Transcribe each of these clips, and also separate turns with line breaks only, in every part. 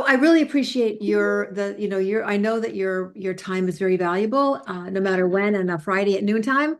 I really appreciate I know that your time is very valuable, no matter when, and a Friday at noontime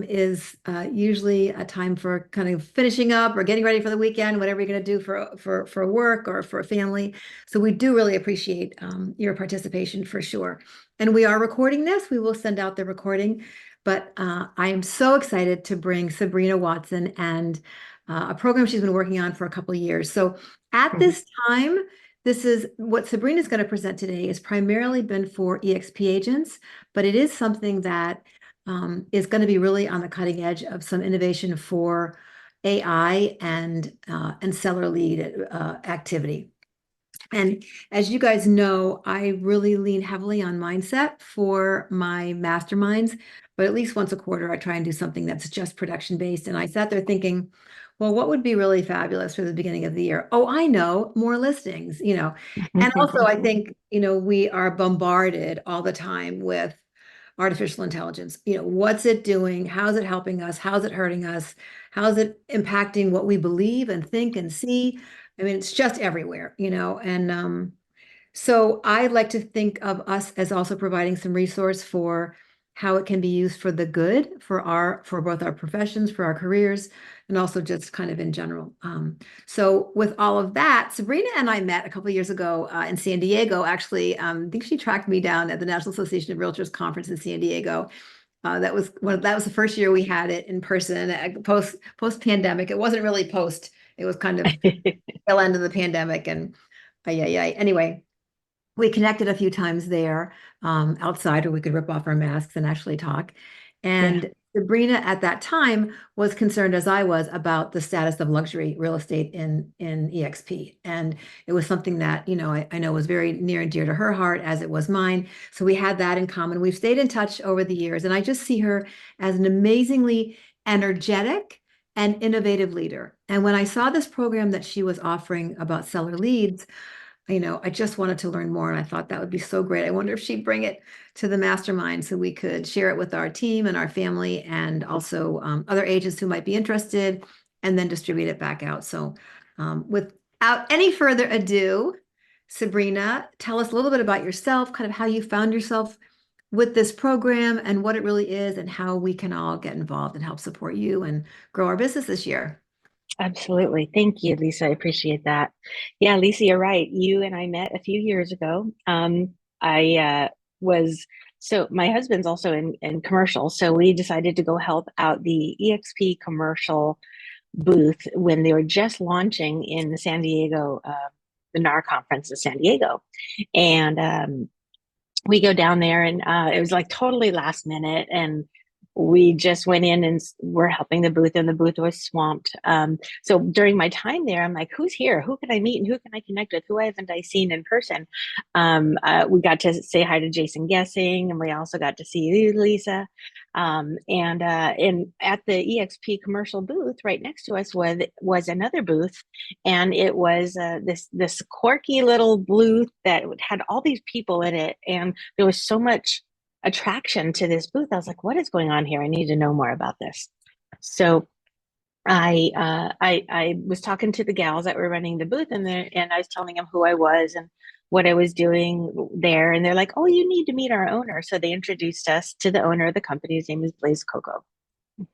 is usually a time for kind of finishing up or getting ready for the weekend, whatever you're going to do for work or for a family. So we do really appreciate your participation for sure. And we are recording this. We will send out the recording, but I am so excited to bring Sabrina Watson and a program she's been working on for a couple of years. So at
Mhm.
this time, this is what Sabrina's going to present today is primarily been for EXP agents, but it is something that is going to be really on the cutting edge of some innovation for AI and seller lead activity. And as you guys know, I really lean heavily on mindset for my masterminds, but at least once a quarter, I try and do something that's just production based. And I sat there thinking, well, what would be really fabulous for the beginning of the year? Oh, I know, more listings, you know. And also, I think, we are bombarded all the time with artificial intelligence. What's it doing? How's it helping us? How's it hurting us? How's it impacting what we believe and think and see? I mean, it's just everywhere, and so I like to think of us as also providing some resource for how it can be used for the good for both our professions, for our careers, and also just kind of in general. So with all of that, Sabrina and I met a couple of years ago in San Diego. Actually, I think she tracked me down at the National Association of Realtors conference in San Diego. That was the first year we had it in person, post pandemic. It wasn't really post. It was kind of tail end of the pandemic, and yeah, yeah. Anyway, we connected a few times there outside where we could rip off our masks and actually talk.
Yeah.
And Sabrina at that time was concerned, as I was, about the status of luxury real estate in EXP. And it was something that, I know was very near and dear to her heart, as it was mine. So we had that in common. We've stayed in touch over the years. And I just see her as an amazingly energetic and innovative leader. And when I saw this program that she was offering about seller leads, I just wanted to learn more, and I thought that would be so great. I wonder if she'd bring it to the mastermind so we could share it with our team and our family and also other agents who might be interested, and then distribute it back out. So without any further ado, Sabrina, tell us a little bit about yourself, kind of how you found yourself with this program and what it really is and how we can all get involved and help support you and grow our business this year.
Absolutely. Thank you, Lisa. I appreciate that. Yeah, Lisa, you're right. You and I met a few years ago. I was so my husband's also in commercial, so we decided to go help out the EXP commercial booth when they were just launching in the San Diego, the NAR conference in San Diego, and we go down there, and it was like totally last minute, and we just went in and we're helping the booth, and the booth was swamped. So during my time there, I'm like, who's here? Who can I meet and who can I connect with? Who haven't I seen in person? We got to say hi to Jason Guessing, and we also got to see you, Lisa. And at the EXP commercial booth, right next to us was another booth, and it was this quirky little booth that had all these people in it, and there was so much attraction to this booth. I was like, what is going on here? I need to know more about this. So I was talking to the gals that were running the booth, and I was telling them who I was and what I was doing there, and they're like, "Oh, you need to meet our owner." So they introduced us to the owner of the company. His name is Blaze Coco,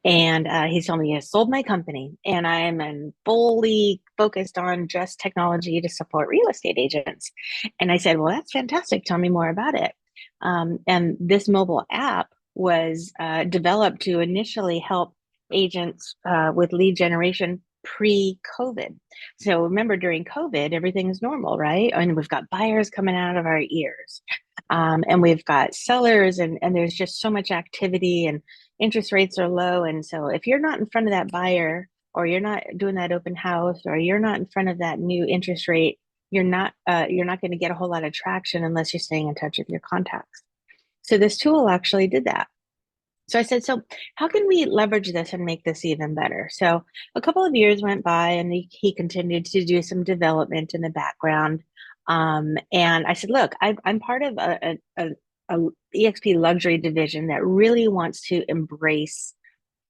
and he's telling me he has sold my company, and I am fully focused on just technology to support real estate agents. And I said, "Well, that's fantastic. Tell me more about it." And this mobile app was developed to initially help agents with lead generation pre-COVID. So remember, during COVID, everything's normal, right? And we've got buyers coming out of our ears. And we've got sellers, and there's just so much activity, and interest rates are low. And so if you're not in front of that buyer, or you're not doing that open house, or you're not in front of that new interest rate, you're not going to get a whole lot of traction unless you're staying in touch with your contacts. So this tool actually did that. So I said, so how can we leverage this and make this even better? So a couple of years went by, and he continued to do some development in the background. And I said, look, I'm part of a EXP luxury division that really wants to embrace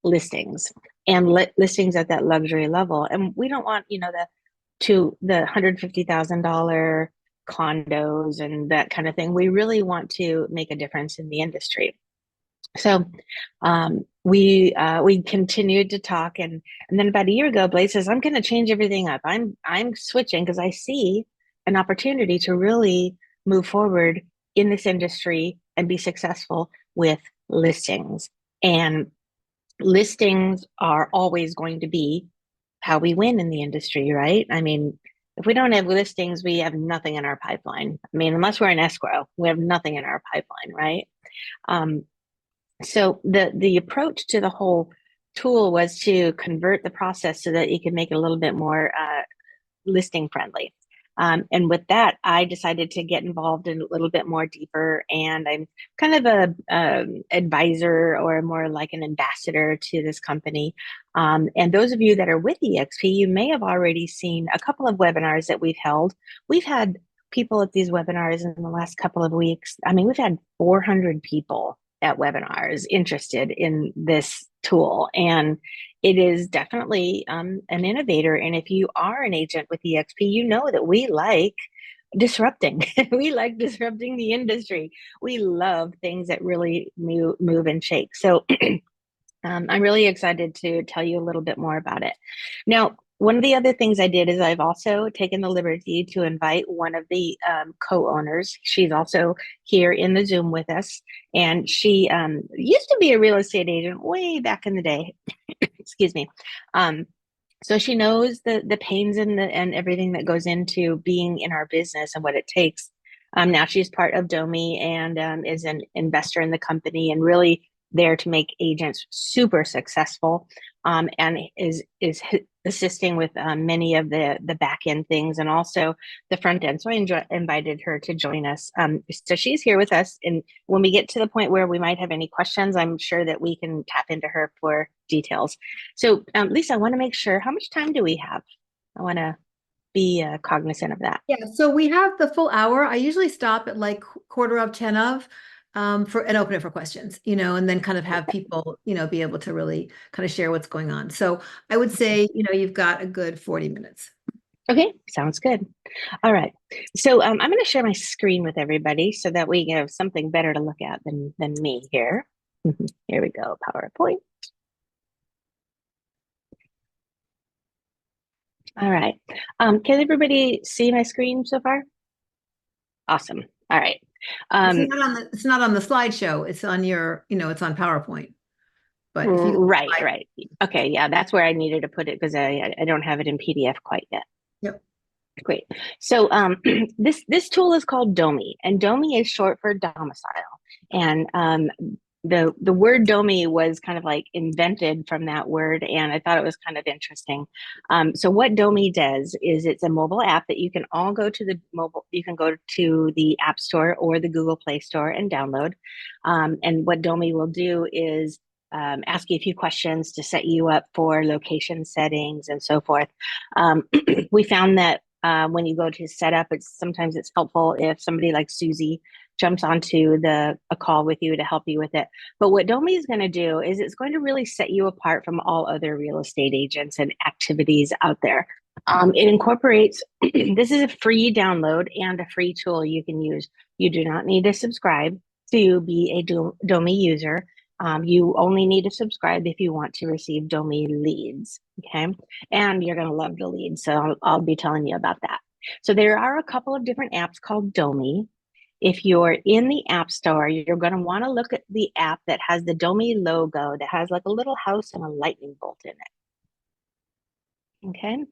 listings and listings at that luxury level. And we don't want, the $150,000 condos and that kind of thing. We really want to make a difference in the industry. So we continued to talk, and then about a year ago, Blaze says, "I'm going to change everything up. I'm switching because I see an opportunity to really move forward in this industry and be successful with listings. And listings are always going to be how we win in the industry, right? I mean, if we don't have listings, we have nothing in our pipeline. I mean, unless we're in escrow, we have nothing in our pipeline, right? Um, so the approach to the whole tool was to convert the process so that you can make it a little bit more listing friendly. And with that, I decided to get involved in a little bit more deeper. And I'm kind of a advisor, or more like an ambassador to this company. And those of you that are with EXP, you may have already seen a couple of webinars that we've held. We've had people at these webinars in the last couple of weeks. I mean, we've had 400 people at webinars interested in this tool. And it is definitely an innovator. And if you are an agent with EXP, you know that we like disrupting. We like disrupting the industry. We love things that really move and shake. So I'm really excited to tell you a little bit more about it. Now, one of the other things I did is I've also taken the liberty to invite one of the co-owners. She's also here in the Zoom with us. And she used to be a real estate agent way back in the day. Excuse me. So she knows the pains and everything that goes into being in our business and what it takes. Now she's part of Domi and is an investor in the company and really there to make agents super successful, and is assisting with many of the back end things and also the front end. So I invited her to join us. So she's here with us, and when we get to the point where we might have any questions, I'm sure that we can tap into her for details. So Lisa, I want to make sure, how much time do we have? I want to be cognizant of that.
Yeah, so we have the full hour. I usually stop at like quarter of 10 of for and open it for questions, and then kind of have people, be able to really kind of share what's going on. So I would say, you've got a good 40 minutes.
Okay, sounds good. All right. So I'm going to share my screen with everybody so that we have something better to look at than me here. Here we go, PowerPoint. All right. Can everybody see my screen so far? Awesome. All right.
It's not on the slideshow. It's on your, it's on PowerPoint. But if you
right. Okay, yeah, that's where I needed to put it because I don't have it in PDF quite yet.
Yep.
Great. So this tool is called Domi, and Domi is short for domicile. And the word Domi was kind of like invented from that word, and I thought it was kind of interesting. So what Domi does is it's a mobile app that you can all go to you can go to the App Store or the Google Play Store and download. And what Domi will do is ask you a few questions to set you up for location settings and so forth. We found that when you go to set up, sometimes it's helpful if somebody like Susie jumps onto a call with you to help you with it. But what Domi is going to do is it's going to really set you apart from all other real estate agents and activities out there. It incorporates, this is a free download and a free tool you can use. You do not need to subscribe to be a Domi user. You only need to subscribe if you want to receive Domi leads, okay? And you're gonna love the leads, so I'll be telling you about that. So there are a couple of different apps called Domi. If you're in the App Store, you're gonna wanna look at the app that has the Domi logo that has like a little house and a lightning bolt in it, okay?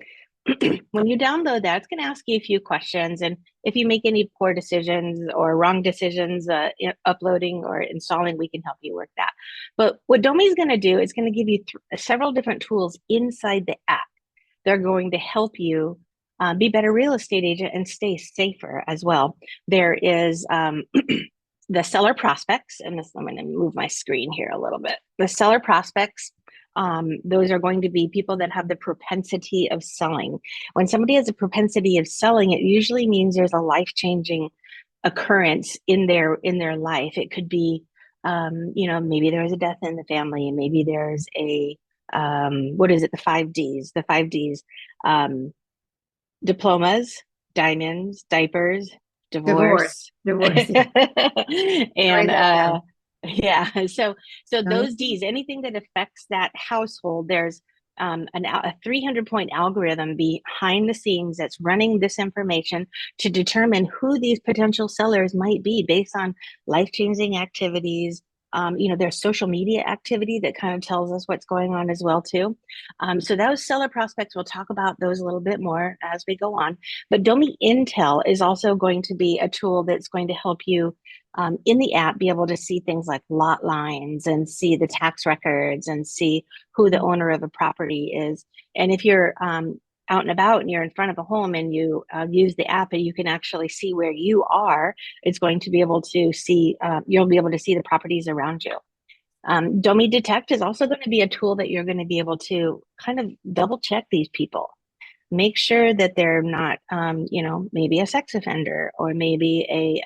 When you download that, it's going to ask you a few questions. And if you make any poor decisions or wrong decisions uploading or installing, we can help you work that. But what Domi is going to do is going to give you several different tools inside the app. They're going to help you be a better real estate agent and stay safer as well. There is the seller prospects, and I'm going to move my screen here a little bit. The seller prospects, those are going to be people that have the propensity of selling. When somebody has a propensity of selling, it usually means there's a life-changing occurrence in their life. It could be, maybe there was a death in the family, and maybe there's what is it? The 5Ds. The 5Ds: diplomas, diamonds, diapers,
Divorce,
divorce.
divorce. Yeah.
And
Write that down.
yeah, so
Right.
those D's, anything that affects that household, there's a 300-point algorithm behind the scenes that's running this information to determine who these potential sellers might be based on life-changing activities. There's social media activity that kind of tells us what's going on as well too. So those seller prospects, we'll talk about those a little bit more as we go on. But Domi Intel is also going to be a tool that's going to help you in the app be able to see things like lot lines and see the tax records and see who the owner of a property is. And if you're out and about and you're in front of a home and you use the app and you can actually see where you are, it's going to be able to see, you'll be able to see the properties around you. Domi Detect is also going to be a tool that you're going to be able to kind of double check these people. Make sure that they're not, maybe a sex offender or maybe a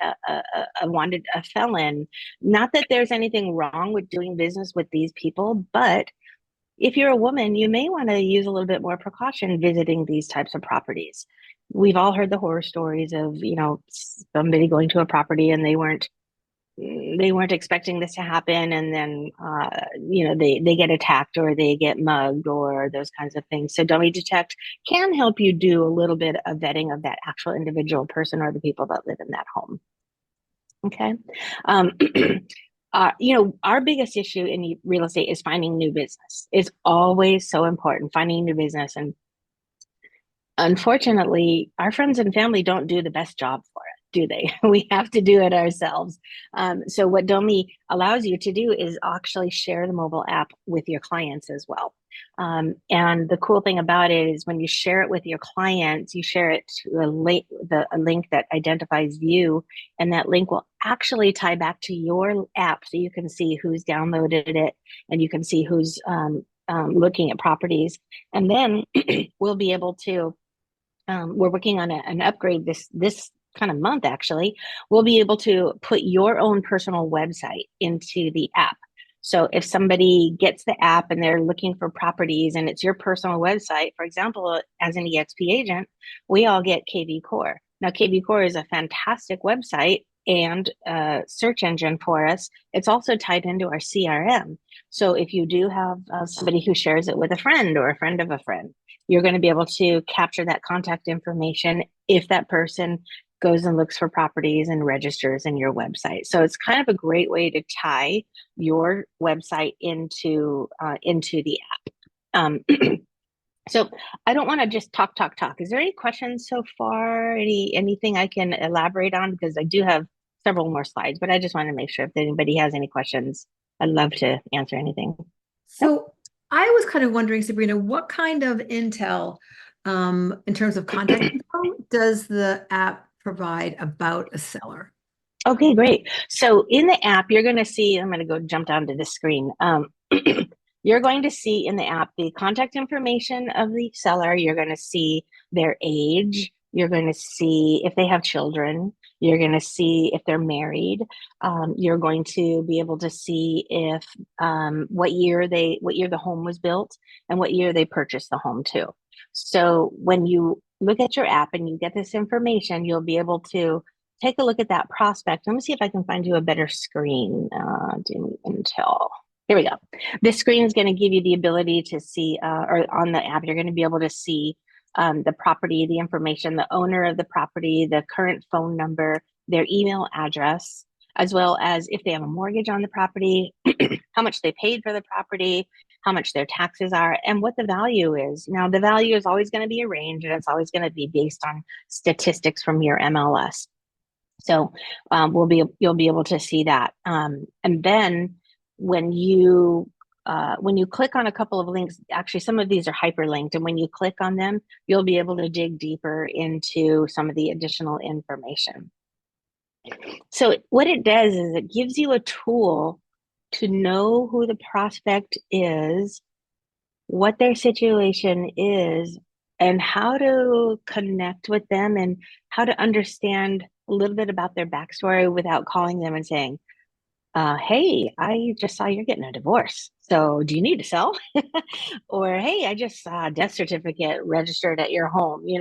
wanted a felon. Not that there's anything wrong with doing business with these people, but if you're a woman, you may want to use a little bit more precaution visiting these types of properties. We've all heard the horror stories of, somebody going to a property and they weren't expecting this to happen, and then they get attacked or they get mugged or those kinds of things. So Dummy Detect can help you do a little bit of vetting of that actual individual person or the people that live in that home. Okay. um, our biggest issue in real estate is finding new business. It's always so important, finding new business. And unfortunately, our friends and family don't do the best job for it, do they? We have to do it ourselves. So what Domi allows you to do is actually share the mobile app with your clients as well. And the cool thing about it is when you share it with your clients, you share it to a link that identifies you, and that link will actually tie back to your app, so you can see who's downloaded it and you can see who's looking at properties. And then we'll be able to we're working on an upgrade this kind of month. Actually, we'll be able to put your own personal website into the app. So if somebody gets the app and they're looking for properties and it's your personal website, for example, as an EXP agent, we all get KV Core. Now, KV Core is a fantastic website and search engine for us. It's also tied into our CRM. So if you do have somebody who shares it with a friend or a friend of a friend, you're going to be able to capture that contact information if that person goes and looks for properties and registers in your website. So it's kind of a great way to tie your website into the app. So I don't want to just talk. Is there any questions so far? Anything I can elaborate on? Because I do have several more slides, but I just want to make sure if anybody has any questions, I'd love to answer anything. Nope.
So I was kind of wondering, Sabrina, what kind of intel, in terms of contact info, does the app provide about a seller?
Okay, great. So in the app, you're going to see, I'm going to go jump down to this screen. You're going to see in the app the contact information of the seller. You're going to see their age. You're going to see if they have children. You're going to see if they're married. You're going to be able to see if what year the home was built and what year they purchased the home too. So when you look at your app and you get this information, you'll be able to take a look at that prospect. Let me see if I can find you a better screen. Until here we go. This screen is going to give you the ability to see, or on the app, you're going to be able to see the property, the information, the owner of the property, the current phone number, their email address, as well as if they have a mortgage on the property, how much they paid for the property, how much their taxes are, and what the value is. Now, the value is always going to be a range, and it's always going to be based on statistics from your MLS. So you'll be able to see that. And then when you click on a couple of links, actually some of these are hyperlinked, and when you click on them, you'll be able to dig deeper into some of the additional information. So what it does is it gives you a tool to know who the prospect is, what their situation is, and how to connect with them and how to understand a little bit about their backstory without calling them and saying, Hey, I just saw you're getting a divorce. So do you need to sell? Or, hey, I just saw a death certificate registered at your home. You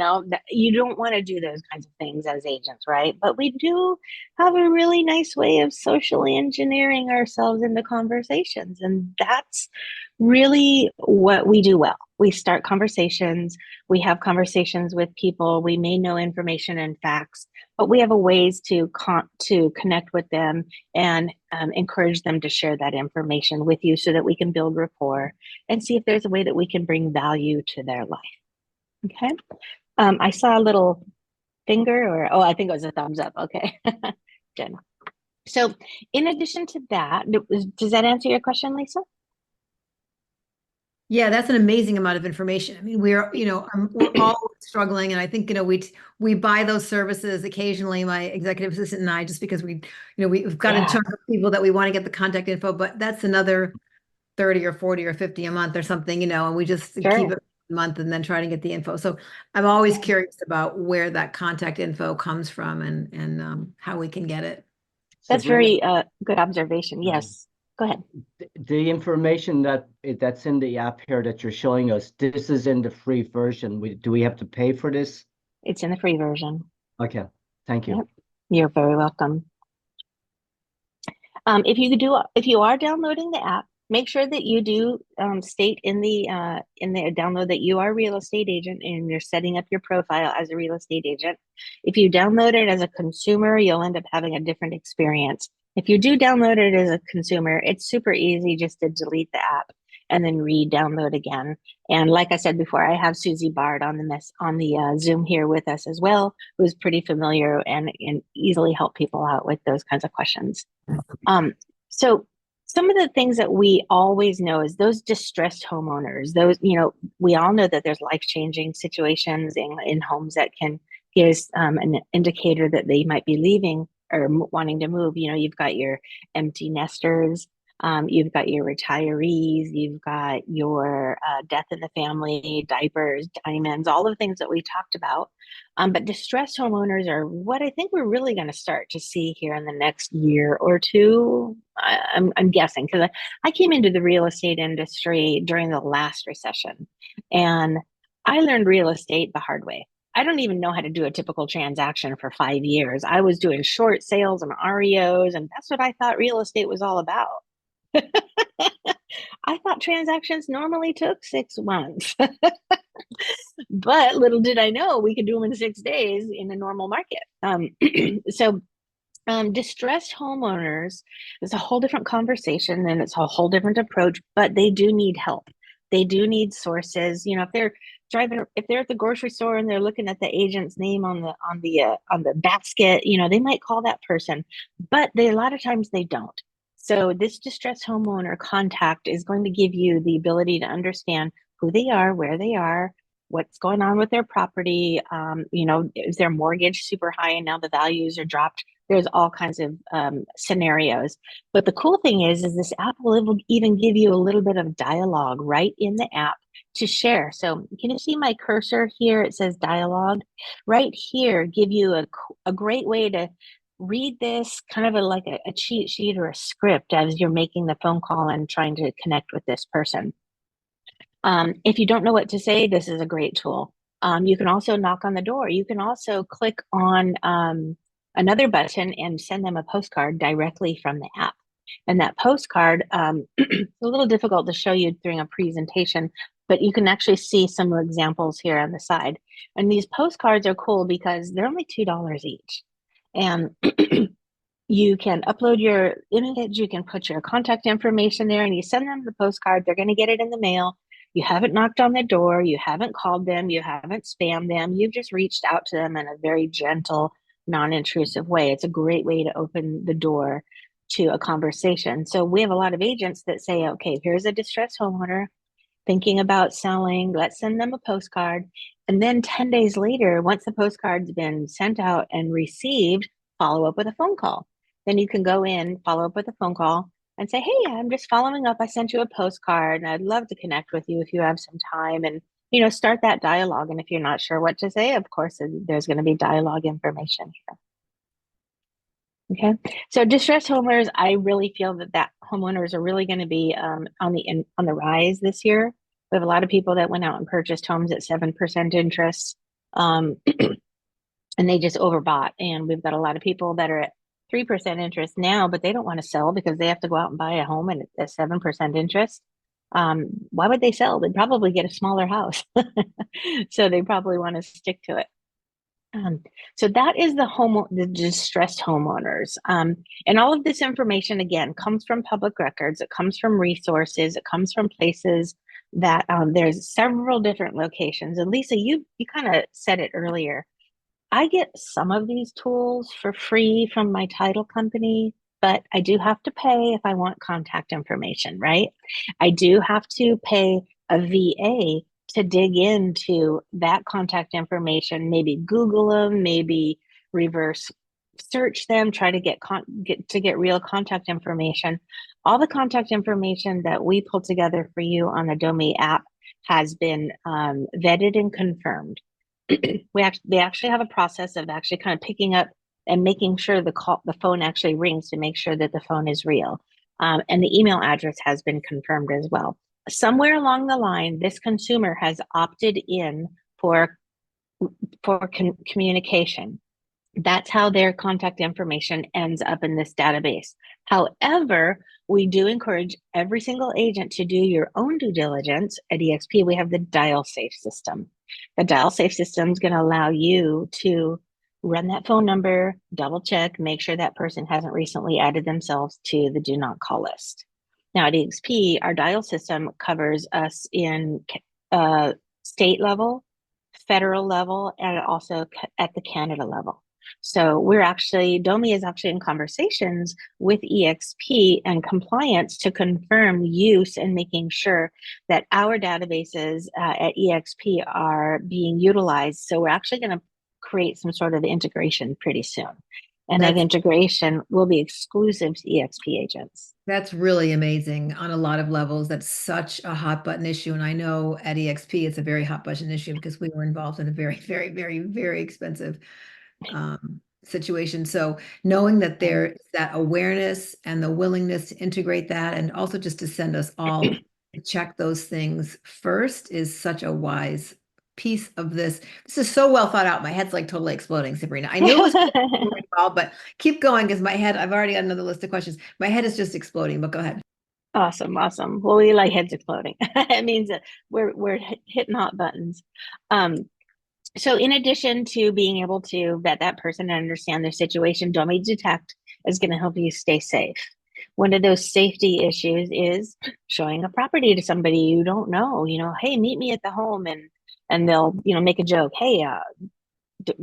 don't want to do those kinds of things as agents, right? But we do have a really nice way of socially engineering ourselves into conversations. And that's really what we do well. We start conversations, we have conversations with people, we may know information and facts, but we have a ways to connect with them and encourage them to share that information with you so that we can build rapport and see if there's a way that we can bring value to their life. Okay. I saw a little finger, or I think it was a thumbs up. Okay. Jen. So, in addition to that, does that answer your question, Lisa?
Yeah, that's an amazing amount of information. I mean, we're all struggling, and I think, we buy those services occasionally, my executive assistant and I, just because we've got a
Yeah,
chunk of people that we want to get the contact info, but that's another 30 or 40 or 50 a month or something, and we just keep
sure.
it a month and then try to get the info. So I'm always curious about where that contact info comes from and how we can get it.
That's
Sabrina,
very good observation. Yes. Go ahead.
the information that's in the app here that you're showing us, this is in the free version. Do we have to pay for this?
It's in the free version.
Okay, thank you.
Yep. You're very welcome. If you are downloading the app, make sure that you do state in the download that you are a real estate agent and you're setting up your profile as a real estate agent. If you download it as a consumer, you'll end up having a different experience. If you do download it as a consumer, it's super easy just to delete the app and then re-download again. And like I said before, I have Susie Bard on the Zoom here with us as well, who's pretty familiar and easily help people out with those kinds of questions. So some of the things that we always know is those distressed homeowners, we all know that there's life-changing situations in homes that can give us an indicator that they might be leaving or wanting to move. You've got your empty nesters, you've got your retirees, you've got your death in the family, diapers, diamonds, all the things that we talked about. But distressed homeowners are what I think we're really going to start to see here in the next year or two. I'm guessing because I came into the real estate industry during the last recession, and I learned real estate the hard way. I don't even know how to do a typical transaction for 5 years. I was doing short sales and REOs, and that's what I thought real estate was all about. I thought transactions normally took 6 months. But little did I know we could do them in 6 days in a normal market. So distressed homeowners is a whole different conversation and it's a whole different approach, but they do need help. They do need sources. If they're at the grocery store and they're looking at the agent's name on the basket, they might call that person, but a lot of times they don't. So this distressed homeowner contact is going to give you the ability to understand who they are, where they are, what's going on with their property. Is their mortgage super high and now the values are dropped? There's all kinds of scenarios. But the cool thing is this app will even give you a little bit of dialogue right in the app to share. So can you see my cursor here? It says dialogue. Right here, give you a great way to read this kind of like a cheat sheet or a script as you're making the phone call and trying to connect with this person. If you don't know what to say, this is a great tool. You can also knock on the door. You can also click on another button and send them a postcard directly from the app. And that postcard, it's a little difficult to show you during a presentation, but you can actually see some examples here on the side. And these postcards are cool because they're only $2 each. And you can upload your image, you can put your contact information there, and you send them the postcard. They're going to get it in the mail. You haven't knocked on the door, you haven't called them, you haven't spammed them. You've just reached out to them in a very gentle, non-intrusive way. It's a great way to open the door to a conversation. So we have a lot of agents that say, okay, here's a distressed homeowner thinking about selling. Let's send them a postcard. And then 10 days later, once the postcard's been sent out and received, follow up with a phone call. Then you can go in, follow up with a phone call and say, hey, I'm just following up. I sent you a postcard and I'd love to connect with you if you have some time, and start that dialogue. And if you're not sure what to say, of course, there's going to be dialogue information here. Okay, so distressed homeowners, I really feel that homeowners are really going to be on the rise this year. We have a lot of people that went out and purchased homes at 7% interest, and they just overbought. And we've got a lot of people that are at 3% interest now, but they don't want to sell because they have to go out and buy a home and at 7% interest. Why would they sell? They'd probably get a smaller house, so they probably want to stick to it. So that is the distressed homeowners. And all of this information, again, comes from public records. It comes from resources. It comes from places that there's several different locations. And Lisa, you kind of said it earlier. I get some of these tools for free from my title company, but I do have to pay if I want contact information, right? I do have to pay a VA to dig into that contact information, maybe Google them, maybe reverse search them, try to get real contact information. All the contact information that we pull together for you on the Domi app has been vetted and confirmed. They actually have a process of actually kind of picking up and making sure the phone actually rings to make sure that the phone is real. And the email address has been confirmed as well. Somewhere along the line, this consumer has opted in for communication. That's how their contact information ends up in this database. However, we do encourage every single agent to do your own due diligence. At eXp, we have the dial safe system. The dial safe system is going to allow you to run that phone number, double check, make sure that person hasn't recently added themselves to the do not call list. Now at eXp, our dial system covers us in state level, federal level, and also at the Canada level. So Domi is actually in conversations with eXp and compliance to confirm use and making sure that our databases at eXp are being utilized. So we're actually going to create some sort of integration pretty soon. And that integration will be exclusive to eXp agents.
That's really amazing on a lot of levels. That's such a hot button issue. And I know at eXp, it's a very hot button issue because we were involved in a very, very, very, very expensive situation. So knowing that there is that awareness and the willingness to integrate that, and also just to send us all to check those things first, is such a wise piece of this. This is so well thought out. My head's like totally exploding, Sabrina. I knew it was involved, but keep going because I've already got another list of questions. My head is just exploding, but go ahead.
Awesome. Well, we like heads exploding. It means that we're hitting hot buttons. So in addition to being able to vet that person and understand their situation, Domi Detect is going to help you stay safe. One of those safety issues is showing a property to somebody you don't know. Hey, meet me at the home, and they'll make a joke. Hey,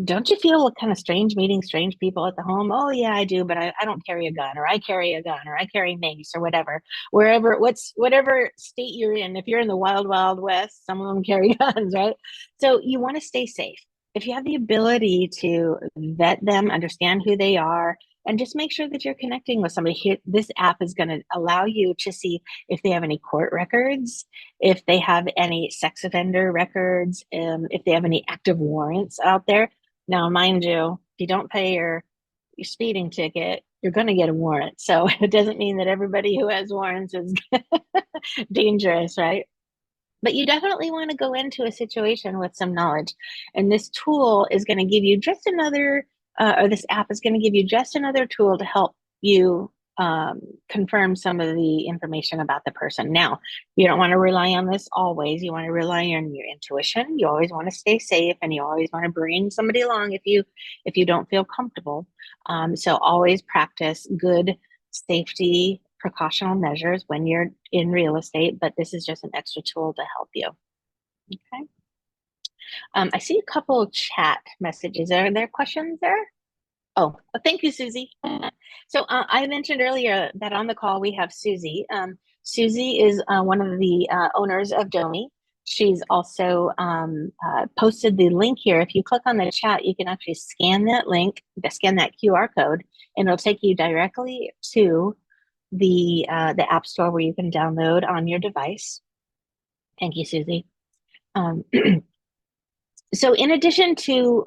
don't you feel kind of strange meeting strange people at the home? Oh yeah, I do, but I don't carry a gun, or I carry a gun, or I carry mace, or whatever. Whatever state you're in, if you're in the wild, wild west, some of them carry guns, right? So you want to stay safe. If you have the ability to vet them, understand who they are, and just make sure that you're connecting with somebody here, this app is going to allow you to see if they have any court records, if they have any sex offender records, if they have any active warrants out there. Now, mind you, if you don't pay your speeding ticket, you're going to get a warrant. So it doesn't mean that everybody who has warrants is dangerous, right? But you definitely want to go into a situation with some knowledge. And this tool is going to give you just another, or this app is going to give you just another tool to help you confirm some of the information about the person. Now, you don't want to rely on this always. You want to rely on your intuition. You always want to stay safe, and you always want to bring somebody along if you don't feel comfortable. So always practice good safety precautional measures when you're in real estate, but this is just an extra tool to help you. Okay. I see a couple of chat messages. Are there questions there? Oh, thank you, Susie. So I mentioned earlier that on the call we have Susie. Susie is one of the owners of Domi. She's also posted the link here. If you click on the chat, you can actually scan that link, scan that QR code, and it'll take you directly to the App Store where you can download on your device. Thank you, Susie. So in addition to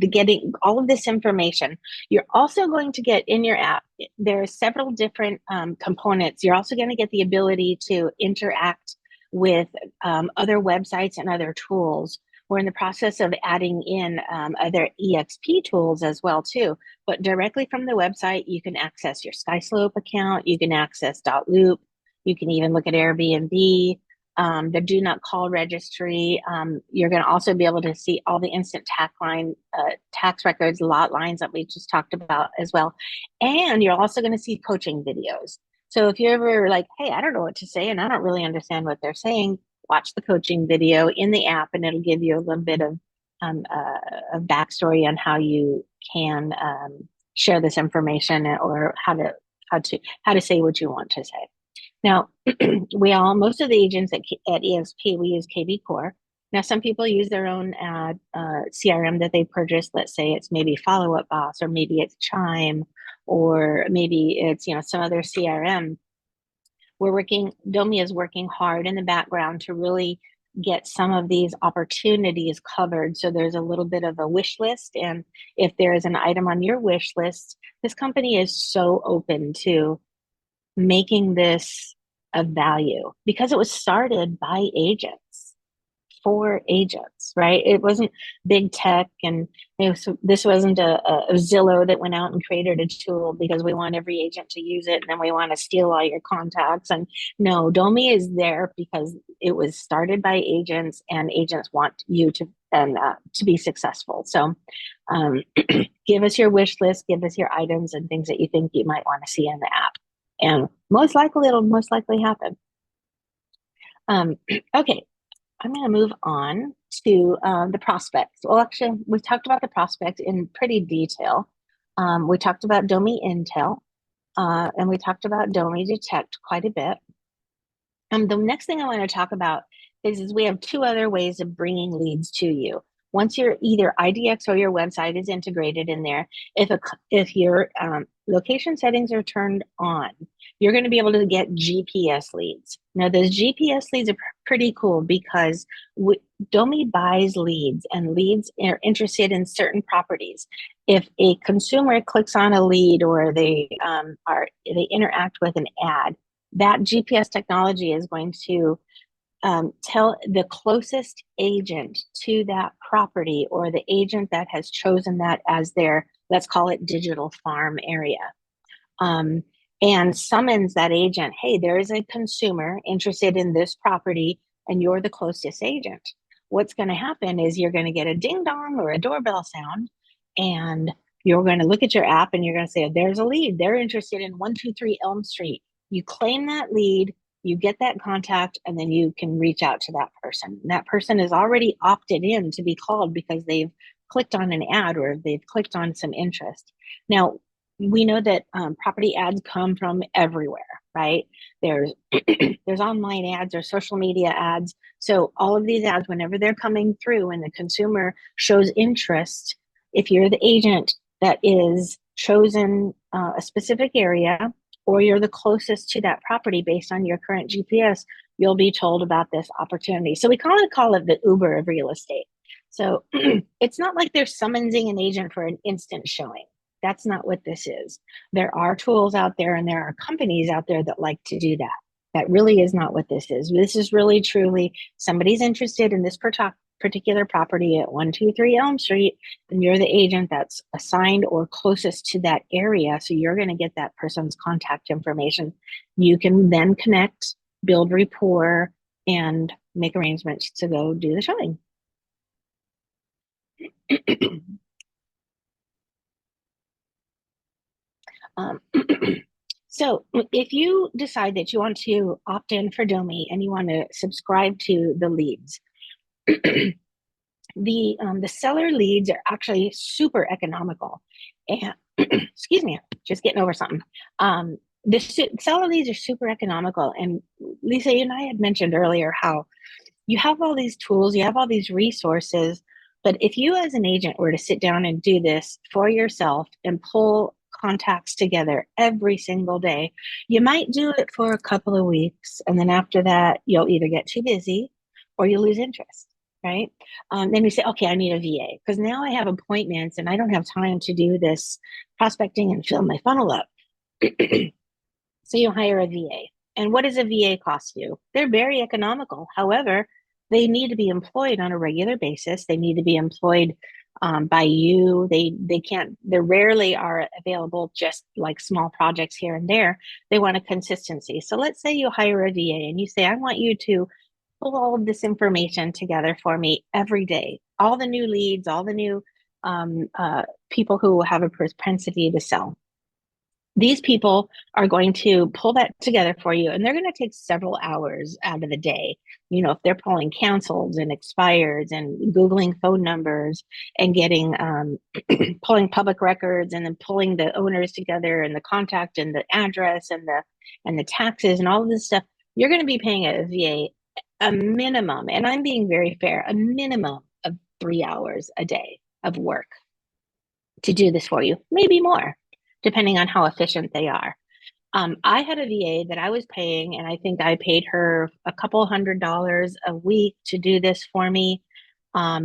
getting all of this information, you're also going to get in your app, there are several different components. You're also going to get the ability to interact with other websites and other tools. We're in the process of adding in other EXP tools as well too. But directly from the website, you can access your SkySlope account, you can access .loop, you can even look at Airbnb, the do not call registry. You're going to also be able to see all the instant tax records, lot lines that we just talked about as well. And you're also going to see coaching videos. So if you're ever like, hey, I don't know what to say and I don't really understand what they're saying, watch the coaching video in the app and it'll give you a little bit of backstory on how you can share this information or how to say what you want to say. Now, most of the agents at EXP, we use KB Core. Now, some people use their own CRM that they purchased. Let's say it's maybe Follow Up Boss, or maybe it's Chime, or maybe it's some other CRM. Domi is working hard in the background to really get some of these opportunities covered. So there's a little bit of a wish list. And if there is an item on your wish list, this company is so open to making this of value because it was started by agents for agents, right? It wasn't big tech, and this wasn't a Zillow that went out and created a tool because we want every agent to use it and then we want to steal all your contacts. And no, Domi is there because it was started by agents and agents want you to be successful. So give us your wish list, give us your items and things that you think you might want to see in the app. And it'll most likely happen. Okay, I'm going to move on to the prospects. Well, actually, we talked about the prospect in pretty detail. We talked about Domi Intel, and we talked about Domi Detect quite a bit. The next thing I want to talk about is we have two other ways of bringing leads to you. Once your either IDX or your website is integrated in there, if your location settings are turned on, you're going to be able to get GPS leads. Now, those GPS leads are pretty cool because Domi buys leads, and leads are interested in certain properties. If a consumer clicks on a lead or they interact with an ad, that GPS technology is going to tell the closest agent to that property or the agent that has chosen that as their, let's call it, digital farm area. And summons that agent, hey, there is a consumer interested in this property and you're the closest agent. What's going to happen is you're going to get a ding dong or a doorbell sound, and you're going to look at your app and you're going to say, there's a lead. They're interested in 123 Elm Street. You claim that lead, you get that contact, and then you can reach out to that person. And that person is already opted in to be called because they've clicked on an ad or they've clicked on some interest. Now, we know that property ads come from everywhere, right? There's online ads or social media ads. So all of these ads, whenever they're coming through and the consumer shows interest, if you're the agent that is chosen a specific area, or you're the closest to that property based on your current GPS, you'll be told about this opportunity. So we call it the Uber of real estate. So it's not like they're summoning an agent for an instant showing. That's not what this is. There are tools out there and there are companies out there that like to do that. That really is not what this is. This is really truly somebody's interested in this particular property at 123 Elm Street, and you're the agent that's assigned or closest to that area. So you're going to get that person's contact information. You can then connect, build rapport, and make arrangements to go do the showing. So if you decide that you want to opt in for Domi and you want to subscribe to the leads, the seller leads are actually super economical. And excuse me, just getting over something. The seller leads are super economical. And Lisa, you and I had mentioned earlier how you have all these tools, you have all these resources, but if you as an agent were to sit down and do this for yourself and pull contacts together every single day, you might do it for a couple of weeks. And then after that, you'll either get too busy or you lose interest. right? Then we say, okay, I need a VA because now I have appointments and I don't have time to do this prospecting and fill my funnel up. So you hire a VA. And what does a VA cost you? They're very economical. However, they need to be employed on a regular basis. They need to be employed by you. They rarely are available just like small projects here and there. They want a consistency. So let's say you hire a VA and you say, I want you to pull all of this information together for me every day. All the new leads, all the new people who have a propensity to sell. These people are going to pull that together for you, and they're going to take several hours out of the day. You know, if they're pulling cancels and expireds and Googling phone numbers and getting, pulling public records and then pulling the owners together and the contact and the address and the taxes and all of this stuff, you're going to be paying a VA a minimum, and I'm being very fair, a minimum of 3 hours a day of work to do this for you, maybe more, depending on how efficient they are. I had a VA that I was paying, and I think I paid her a couple $100 a week to do this for me,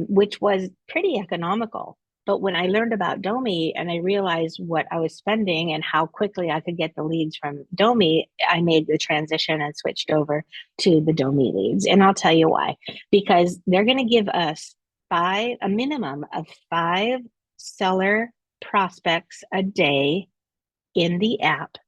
which was pretty economical. But when I learned about Domi and I realized what I was spending and how quickly I could get the leads from Domi, I made the transition and switched over to the Domi leads. And I'll tell you why. Because they're going to give us a minimum of 5 seller prospects a day in the app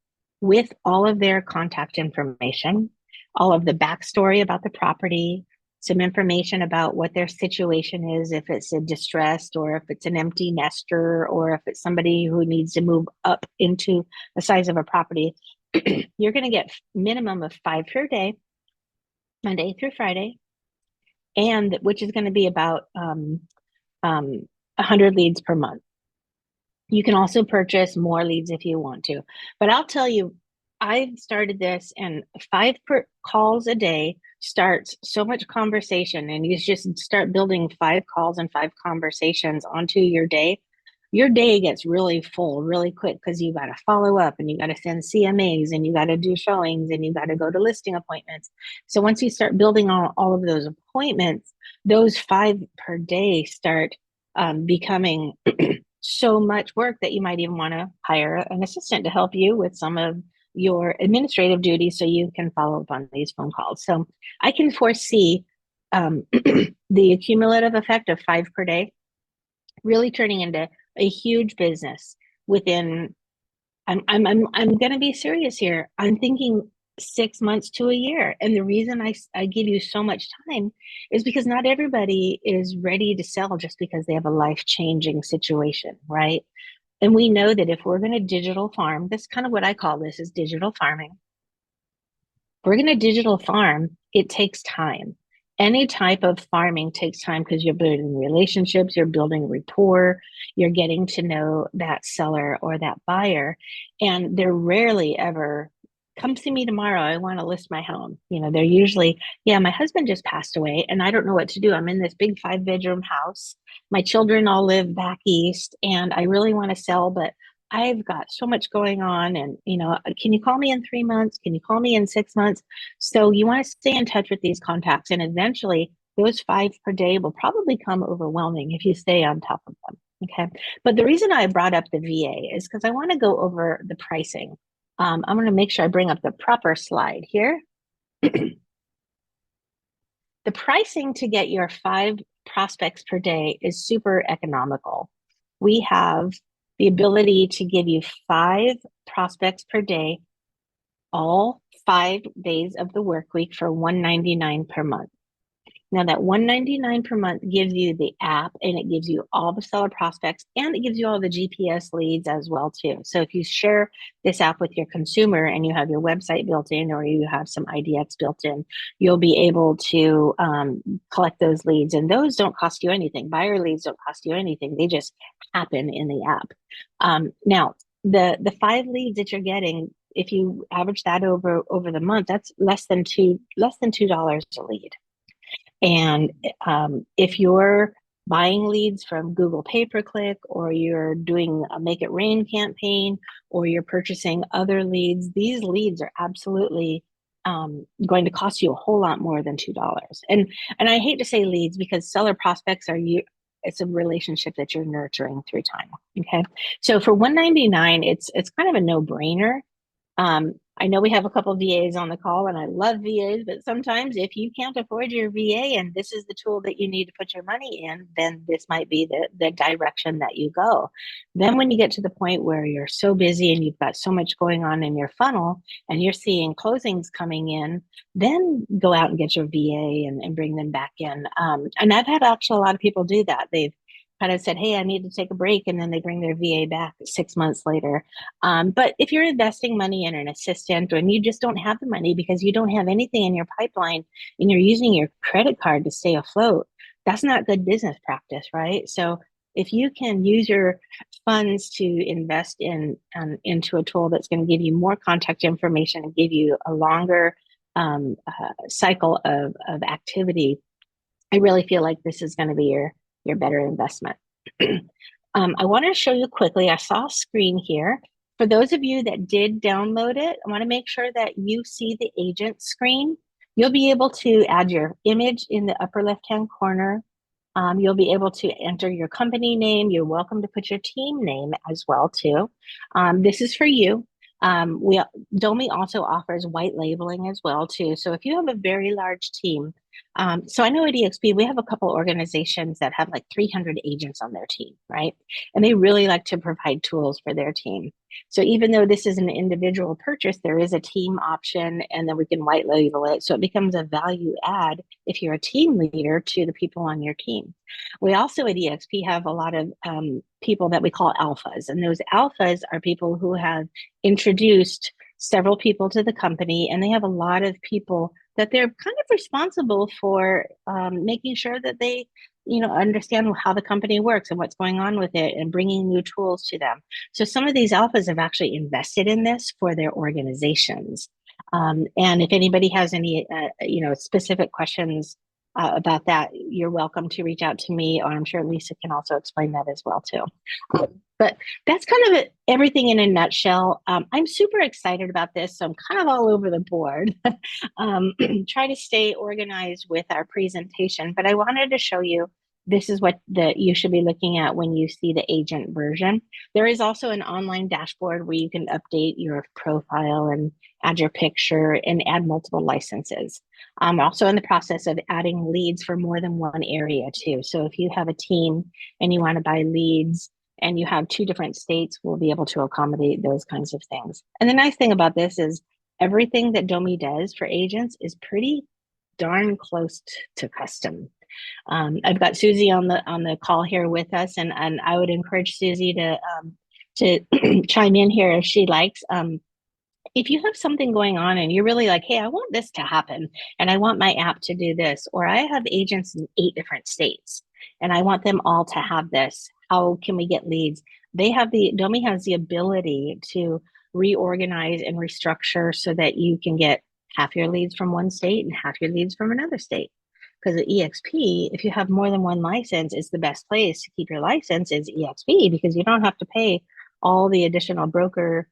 with all of their contact information, all of the backstory about the property, some information about what their situation is, if it's a distressed or if it's an empty nester or if it's somebody who needs to move up into the size of a property. You're going to get minimum of 5 per day, Monday through Friday, and which is going to be about 100 leads per month. You can also purchase more leads if you want to. But I'll tell you, I've started this, and 5 calls a day starts so much conversation, and you just start building 5 calls and 5 conversations onto your day. Your day gets really full really quick because you got to follow up and you got to send CMAs and you got to do showings and you got to go to listing appointments. So once you start building on all of those appointments, those 5 per day start becoming so much work that you might even want to hire an assistant to help you with some of your administrative duties so you can follow up on these phone calls. So I can foresee the cumulative effect of 5 per day really turning into a huge business within, I'm going to be serious here. I'm thinking 6 months to a year. And the reason I give you so much time is because not everybody is ready to sell just because they have a life-changing situation, right? And we know that if we're going to digital farm, that's kind of what I call this, is digital farming. If we're going to digital farm, it takes time. Any type of farming takes time because you're building relationships, you're building rapport, you're getting to know that seller or that buyer. And they're rarely ever, come see me tomorrow, I want to list my home. You know, they're usually, yeah, my husband just passed away and I don't know what to do. I'm in this big 5-bedroom house. My children all live back east and I really want to sell, but I've got so much going on. And, you know, can you call me in 3 months? Can you call me in 6 months? So you want to stay in touch with these contacts. And eventually those 5 per day will probably become overwhelming if you stay on top of them. Okay. But the reason I brought up the VA is because I want to go over the pricing. I'm going to make sure I bring up the proper slide here. The pricing to get your 5 prospects per day is super economical. We have the ability to give you 5 prospects per day, all 5 days of the work week for $199 per month. Now that $199 per month gives you the app and it gives you all the seller prospects and it gives you all the GPS leads as well too. So if you share this app with your consumer and you have your website built in or you have some IDX built in, you'll be able to collect those leads, and those don't cost you anything. Buyer leads don't cost you anything. They just happen in the app. Now the 5 leads that you're getting, if you average that over the month, that's less than $2 a lead. And if you're buying leads from Google pay-per-click, or you're doing a Make It Rain campaign, or you're purchasing other leads, these leads are absolutely going to cost you a whole lot more than $2. And I hate to say leads because seller prospects it's a relationship that you're nurturing through time. Okay. So for $199, it's kind of a no-brainer. I know we have a couple of VAs on the call, and I love VAs, but sometimes if you can't afford your VA and this is the tool that you need to put your money in, then this might be the direction that you go. Then when you get to the point where you're so busy and you've got so much going on in your funnel and you're seeing closings coming in, then go out and get your VA and bring them back in. And I've had actually a lot of people do that. They've kind of said, hey, I need to take a break, and then they bring their VA back 6 months later. But if you're investing money in an assistant, and you just don't have the money because you don't have anything in your pipeline and you're using your credit card to stay afloat, that's not good business practice, right? So if you can use your funds to invest into a tool that's going to give you more contact information and give you a longer cycle of activity, I really feel like this is going to be your better investment. I want to show you quickly. I saw a screen here. For those of you that did download it, I want to make sure that you see the agent screen. You'll be able to add your image in the upper left-hand corner. You'll be able to enter your company name. You're welcome to put your team name as well too. This is for you. Domi also offers white labeling as well too. So if you have a very large team, so I know at eXp, we have a couple organizations that have like 300 agents on their team, right? And they really like to provide tools for their team. So even though this is an individual purchase, there is a team option, and then we can white label it. So it becomes a value add if you're a team leader to the people on your team. We also at eXp have a lot of people that we call alphas, and those alphas are people who have introduced several people to the company, and they have a lot of people that they're kind of responsible for making sure that they understand how the company works and what's going on with it and bringing new tools to them. So some of these alphas have actually invested in this for their organizations. And if anybody has any specific questions about that, you're welcome to reach out to me, or I'm sure Lisa can also explain that as well too. But that's kind of everything in a nutshell. I'm super excited about this, so I'm kind of all over the board. Try to stay organized with our presentation, but I wanted to show you this is what you should be looking at when you see the agent version. There is also an online dashboard where you can update your profile and add your picture and add multiple licenses. I'm also in the process of adding leads for more than one area too. So if you have a team and you want to buy leads and you have 2 different states, we'll be able to accommodate those kinds of things. And the nice thing about this is everything that Domi does for agents is pretty darn close to custom. I've got Susie on the call here with us, and I would encourage Susie to chime in here if she likes. If you have something going on and you're really like, hey, I want this to happen and I want my app to do this, or I have agents in 8 different states and I want them all to have this, how can we get leads? Domi has the ability to reorganize and restructure so that you can get half your leads from one state and half your leads from another state. Because at eXp, if you have more than one license, it's the best place to keep your license is eXp, because you don't have to pay all the additional broker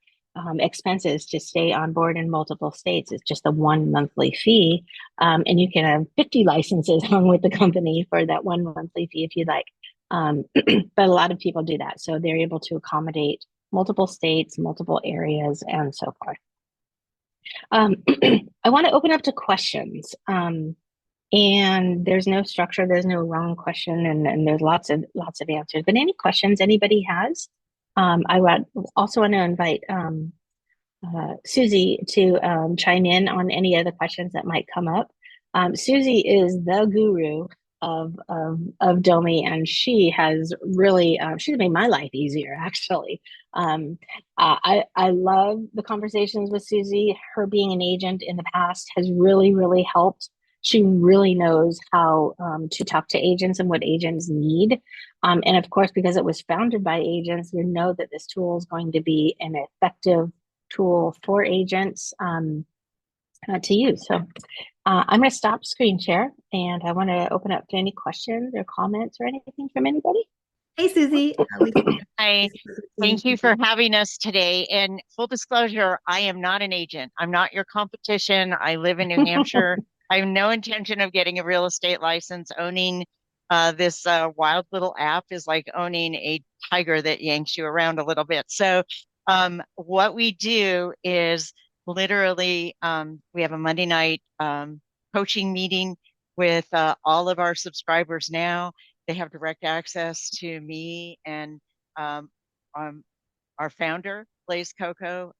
expenses to stay on board in multiple states. It's just a 1 monthly fee. And you can have 50 licenses on with the company for that 1 monthly fee if you'd like. But a lot of people do that. So they're able to accommodate multiple states, multiple areas, and so forth. I want to open up to questions. And there's no structure, there's no wrong question, and there's lots of answers. But any questions anybody has? I would also want to invite Susie to chime in on any other questions that might come up. Susie is the guru of Domi, and she has really she's made my life easier actually. I love the conversations with Susie. Her being an agent in the past has really helped. She really knows how to talk to agents and what agents need. And of course, because it was founded by agents, you know that this tool is going to be an effective tool for agents to use. So I'm going to stop screen share, and I want to open up to any questions or comments or anything from anybody.
Hey, Susie.
Hi, thank you for having us today. And full disclosure, I am not an agent. I'm not your competition. I live in New Hampshire. I have no intention of getting a real estate license. Owning this wild little app is like owning a tiger that yanks you around a little bit. So, what we do is literally we have a Monday night coaching meeting with all of our subscribers now. They have direct access to me and um, um, our founder, Blaze Coco.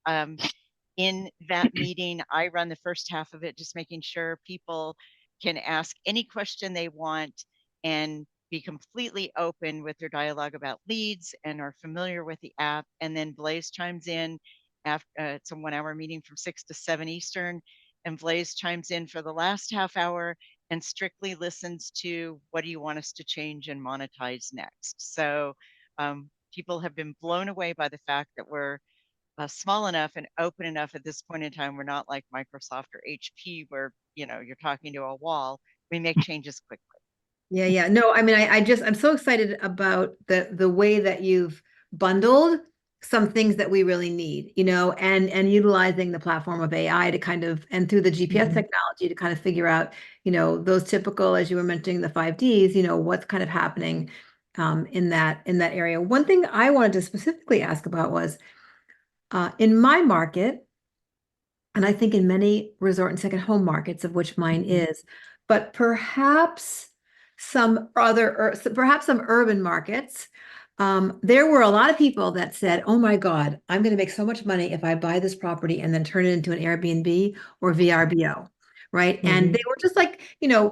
In that meeting, I run the first half of it, just making sure people can ask any question they want and be completely open with their dialogue about leads and are familiar with the app. And then Blaze chimes in after it's a 1 hour meeting from 6 to 7 Eastern. And Blaze chimes in for the last half hour and strictly listens to what do you want us to change and monetize next. So people have been blown away by the fact that we're small enough and open enough at this point in time. We're not like Microsoft or HP where, you're talking to a wall. We make changes quickly.
Yeah, yeah. No, I mean, I'm so excited about the way that you've bundled some things that we really need, and utilizing the platform of AI to kind of, and through the GPS technology to kind of figure out, those typical, as you were mentioning, the 5Ds, what's kind of happening in that area. One thing I wanted to specifically ask about was in my market, and I think in many resort and second home markets, of which mine is, but perhaps perhaps some urban markets, there were a lot of people that said, "Oh my God, I'm going to make so much money if I buy this property and then turn it into an Airbnb or VRBO." Right. And they were just like,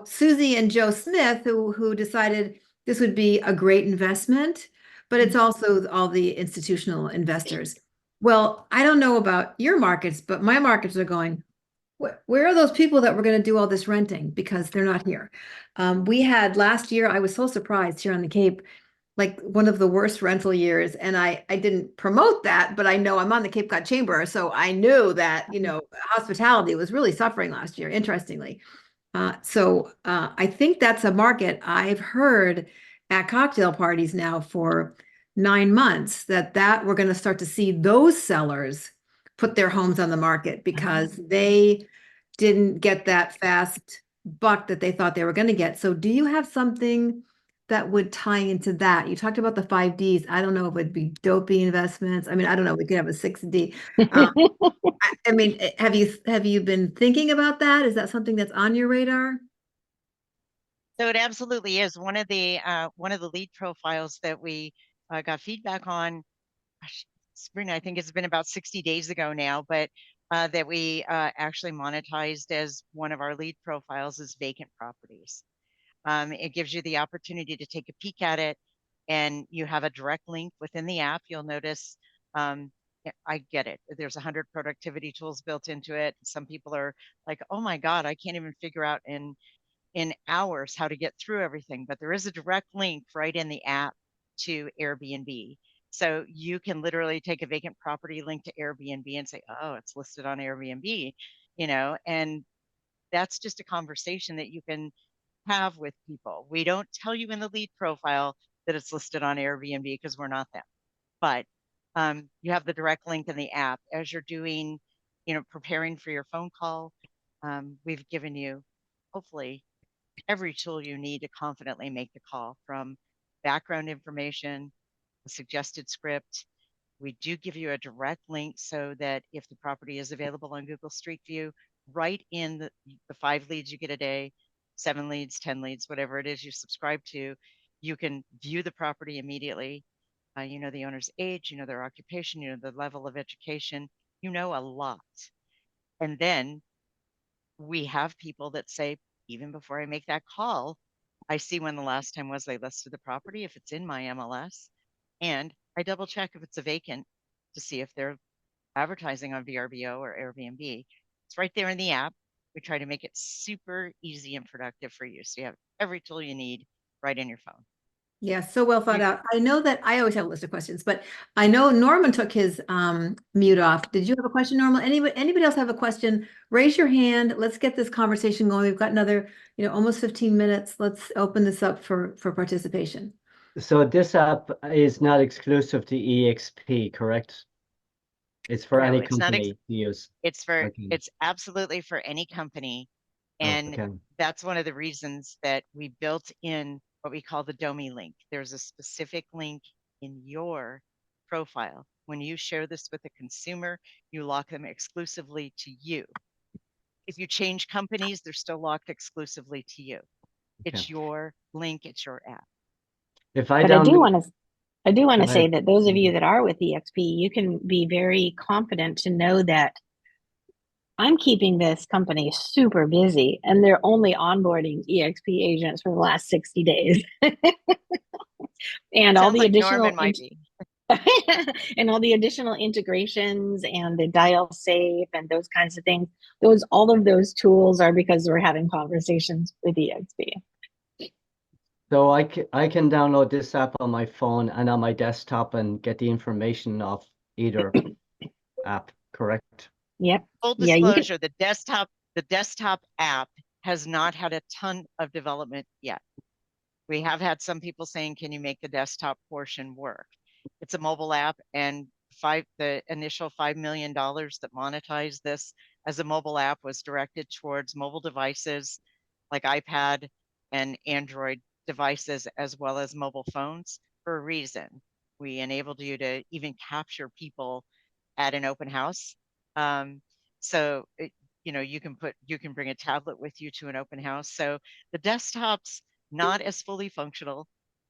Susie and Joe Smith, who decided this would be a great investment, but it's also all the institutional investors. Well, I don't know about your markets, but my markets are going, where are those people that were going to do all this renting? Because they're not here. We had last year, I was so surprised here on the Cape, like one of the worst rental years. And I didn't promote that, but I know I'm on the Cape Cod Chamber. So I knew that, hospitality was really suffering last year, interestingly. So I think that's a market I've heard at cocktail parties now for 9 months that we're going to start to see those sellers put their homes on the market because they didn't get that fast buck that they thought they were going to get. So do you have something that would tie into that? You talked about the 5Ds. I don't know if it would be dopey investments. I mean, I don't know. We could have a 6D. I mean, have you been thinking about that? Is that something that's on your radar?
So it absolutely is one of the lead profiles that we got feedback on. Gosh, Sabrina, I think it's been about 60 days ago now, but that we actually monetized as one of our lead profiles is vacant properties. It gives you the opportunity to take a peek at it, and you have a direct link within the app. You'll notice, I get it. There's 100 productivity tools built into it. Some people are like, "Oh my God, I can't even figure out in hours how to get through everything." But there is a direct link right in the app to Airbnb. So you can literally take a vacant property link to Airbnb and say, "Oh, it's listed on Airbnb," and that's just a conversation that you can have with people. We don't tell you in the lead profile that it's listed on Airbnb because we're not them. But you have the direct link in the app as you're doing, preparing for your phone call. We've given you, hopefully, every tool you need to confidently make the call, from background information, a suggested script. We do give you a direct link so that if the property is available on Google Street View, right in the 5 leads you get a day, 7 leads, 10 leads, whatever it is you subscribe to, you can view the property immediately. You know the owner's age, you know their occupation, you know the level of education, you know a lot. And then we have people that say, even before I make that call, I see when the last time was they listed the property, if it's in my MLS, and I double check if it's a vacant to see if they're advertising on VRBO or Airbnb. It's right there in the app. We try to make it super easy and productive for you. So you have every tool you need right in your phone.
Yeah, so well thought out. I know that I always have a list of questions, but I know Norman took his mute off. Did you have a question, Norman? Anybody else have a question? Raise your hand. Let's get this conversation going. We've got another, almost 15 minutes. Let's open this up for participation.
So this app is not exclusive to EXP, correct? It's for
No,
any
it's not.
company to use. Okay.
It's absolutely for any company. And
Okay.
that's one of the reasons that we built in what we call the Domi link. There's a specific link in your profile. When you share this with a consumer, you lock them exclusively to you. If you change companies, they're still locked exclusively to you.
Okay.
It's your link, it's your app.
If I
But I do
download,
want to I do want
go
to say
ahead.
that those of you that are with EXP, you can be very confident to know that I'm keeping this company super busy and they're only onboarding EXP agents for the last 60 days. And all
Sounds
the
like
additional
Norman might be.
and all the additional integrations and the dial safe and those kinds of things. All of those tools are because we're having conversations with EXP.
So I can download this app on my phone and on my desktop and get the information off either app, correct?
Yep.
Full
Yeah, you can.
disclosure, the desktop app has not had a ton of development yet. We have had some people saying, can you make the desktop portion work? It's a mobile app, and the initial $5 million that monetized this as a mobile app was directed towards mobile devices like iPad and Android devices, as well as mobile phones, for a reason. We enabled you to even capture people at an open house. So you can bring a tablet with you to an open house. So the desktop's not as fully functional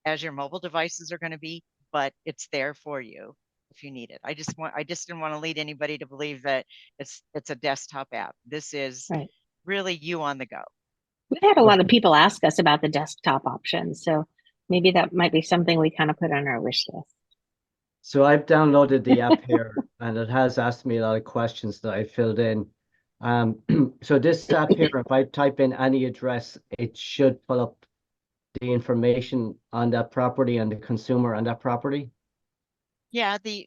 as your mobile devices are going to be, but it's there for you if you need it. I just didn't want to lead anybody to believe that it's a desktop app. This is
Right.
really you on the go.
We've had a lot of
Okay.
people ask us about the desktop options, so maybe that might be something we kind of put on our wish list.
So I've downloaded the app here and it has asked me a lot of questions that I filled in. So this app here, if I type in any address, it should pull up the information on that property and the consumer on that property.
Yeah, the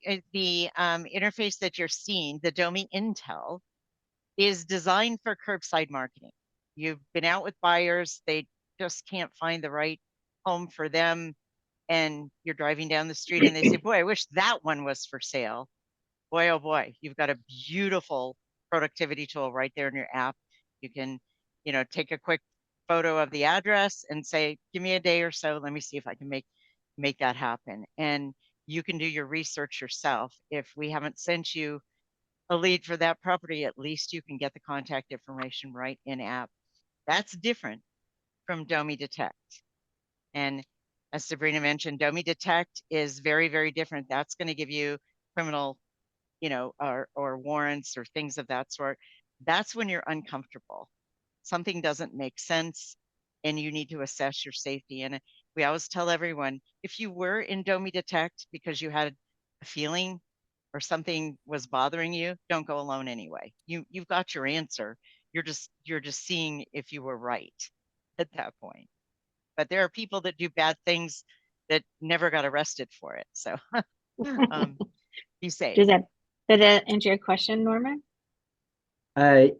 interface that you're seeing, the Domi Intel, is designed for curbside marketing. You've been out with buyers, they just can't find the right home for them, and you're driving down the street and they say, boy, I wish that one was for sale. Boy, oh boy, you've got a beautiful productivity tool right there in your app. You can, take a quick photo of the address and say, give me a day or so, let me see if I can make that happen. And you can do your research yourself. If we haven't sent you a lead for that property, at least you can get the contact information right in app. That's different from Domi Detect. And as Sabrina mentioned, Domi Detect is very, very different. That's going to give you criminal, or warrants or things of that sort. That's when you're uncomfortable. Something doesn't make sense and you need to assess your safety. And we always tell everyone, if you were in Domi Detect because you had a feeling or something was bothering you, don't go alone anyway. You've got your answer. You're just seeing if you were right at that point. But there are people that do bad things that never got arrested for it. So be safe.
Did that answer your question, Norman?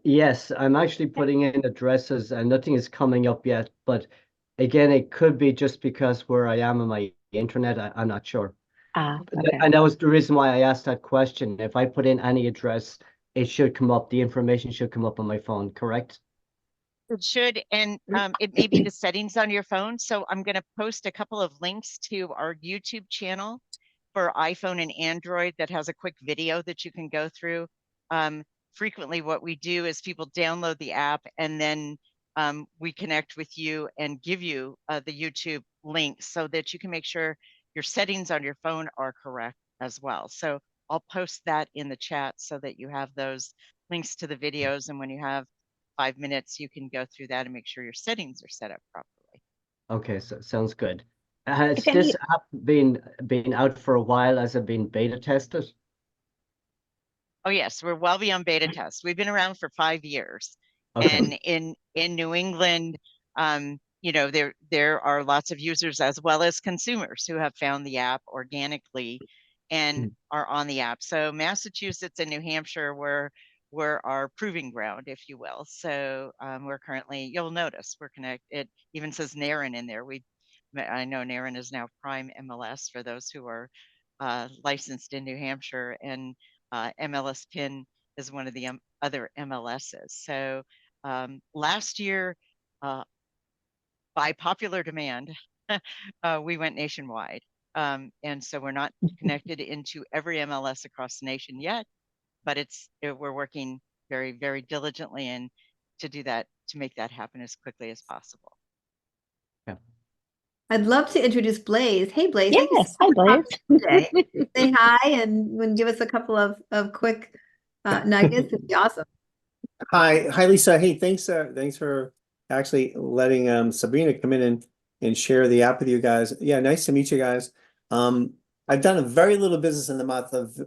Yes, I'm actually putting in addresses and nothing is coming up yet, but again, it could be just because where I am on my internet, I'm not sure.
Okay.
And that was the reason why I asked that question. If I put in any address, it should come up, the information should come up on my phone, correct?
It should, and it may be the settings on your phone. So I'm going to post a couple of links to our YouTube channel for iPhone and Android that has a quick video that you can go through. Frequently, what we do is people download the app and then we connect with you and give you the YouTube link so that you can make sure your settings on your phone are correct as well. So I'll post that in the chat so that you have those links to the videos. And when you have 5 minutes, you can go through that and make sure your settings are set up properly.
Okay, so sounds good. Has
If any,
this app been out for a while? Has it been beta tested?
Oh yes, we're well beyond beta tests. We've been around for 5 years,
Okay.
and in New England, there are lots of users as well as consumers who have found the app organically and are on the app. So Massachusetts and New Hampshire were our proving ground, if you will. So we're currently, you'll notice we're connected. It even says NARIN in there. I know Naren is now Prime MLS for those who are licensed in New Hampshire, and MLS PIN is one of the other MLSs. So last year, by popular demand, we went nationwide. And so we're not connected into every MLS across the nation yet, but we're working very, very diligently and to do that, to make that happen as quickly as possible.
I'd love to introduce Blaze. Hey, Blaze. Thank you
Yes,
so
hi,
much
Blaze.
today. Say hi and give us a couple of quick nuggets. It'd be awesome.
Hi, Lisa. Hey, thanks for actually letting Sabrina come in and share the app with you guys. Yeah, nice to meet you guys. I've done a very little business in the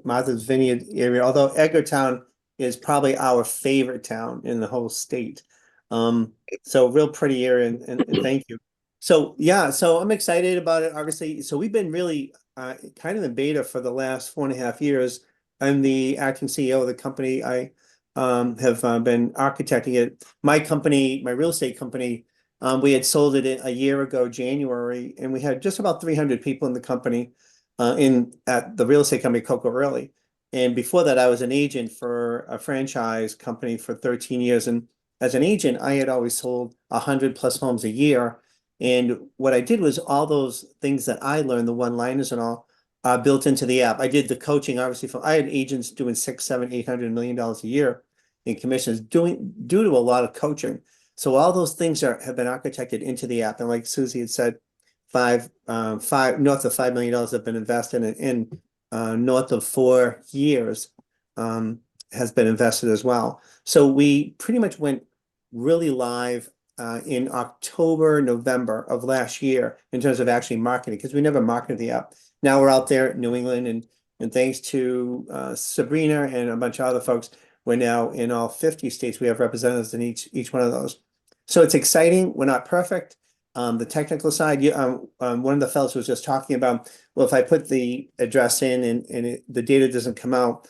Martha's Vineyard area, although Edgartown is probably our favorite town in the whole state. So real pretty area, and thank you. So yeah, so I'm excited about it, obviously. So we've been really kind of in beta for the last 4.5 years. I'm the acting CEO of the company. I have been architecting it. My company, my real estate company, we had sold it a year ago, January, and we had just about 300 people in the company at the real estate company, Coco Early. And before that, I was an agent for a franchise company for 13 years. And as an agent, I had always sold 100+ homes a year. And what I did was all those things that I learned, the one-liners and all, built into the app. I did the coaching, obviously. I had agents doing $600, $700, $800 million a year in commissions due to a lot of coaching. So all those things have been architected into the app. And like Susie had said, north of $5 million have been invested in north of 4 years has been invested as well. So we pretty much went really live in October, November of last year in terms of actually marketing, because we never marketed the app. Now we're out there in New England, and thanks to Sabrina and a bunch of other folks, we're now in all 50 states. We have representatives in each one of those. So it's exciting. We're not perfect. The technical side, one of the fellows was just talking about, well, if I put the address in and the data doesn't come up,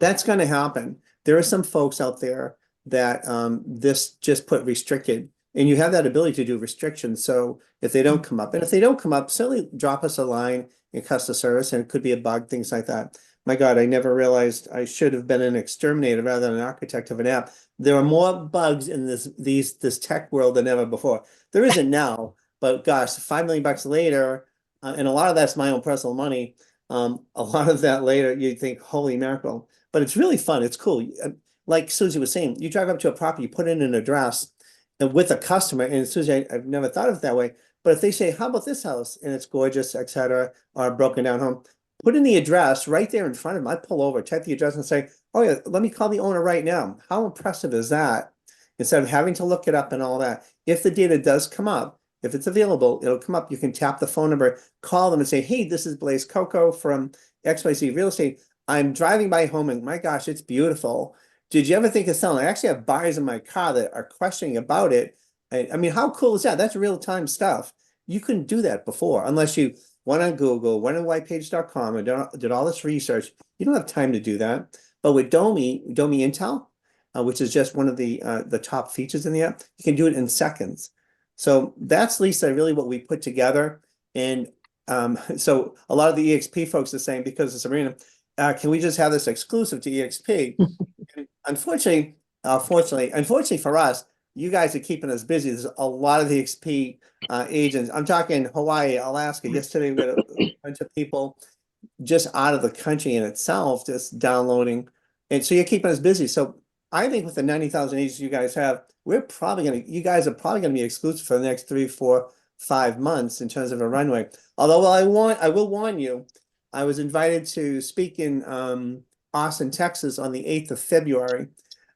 that's going to happen. There are some folks out there that this just put restricted, and you have that ability to do restrictions. So if they don't come up, and if they don't come up, certainly drop us a line in customer service, and it could be a bug, things like that. My God, I never realized I should have been an exterminator rather than an architect of an app. There are more bugs in this tech world than ever before. There isn't now, but gosh, $5 million later, and a lot of that's my own personal money. A lot of that later, you think, holy mackerel. But it's really fun. It's cool. Like Susie was saying, you drive up to a property, you put in an address, and with a customer, and Susie, I've never thought of it that way. But if they say, how about this house? And it's gorgeous, etc., or a broken down home, put in the address right there in front of them. I pull over, check the address and say, oh yeah, let me call the owner right now. How impressive is that? Instead of having to look it up and all that. If the data does come up, if it's available, it'll come up. You can tap the phone number, call them and say, hey, this is Blaze Coco from XYZ Real Estate. I'm driving by home and my gosh, it's beautiful. Did you ever think of selling? I actually have buyers in my car that are questioning about it. I mean, how cool is that? That's real-time stuff. You couldn't do that before unless you went on Google, went on whitepage.com and did all this research. You don't have time to do that. But with Domi Intel, which is just one of the top features in the app, you can do it in seconds. So that's, Lisa, really what we put together. And so a lot of the EXP folks are saying, because of Sabrina, can we just have this exclusive to EXP? Unfortunately for us, you guys are keeping us busy. There's a lot of the EXP agents. I'm talking Hawaii, Alaska. Yesterday, we had a bunch of people just out of the country in itself, just downloading. And so you're keeping us busy. So I think with the 90,000 agents you guys have, you guys are probably going to be exclusive for the next 3, 4, 5 months in terms of a runway. Although I will warn you, I was invited to speak in Austin, Texas on the 8th of February.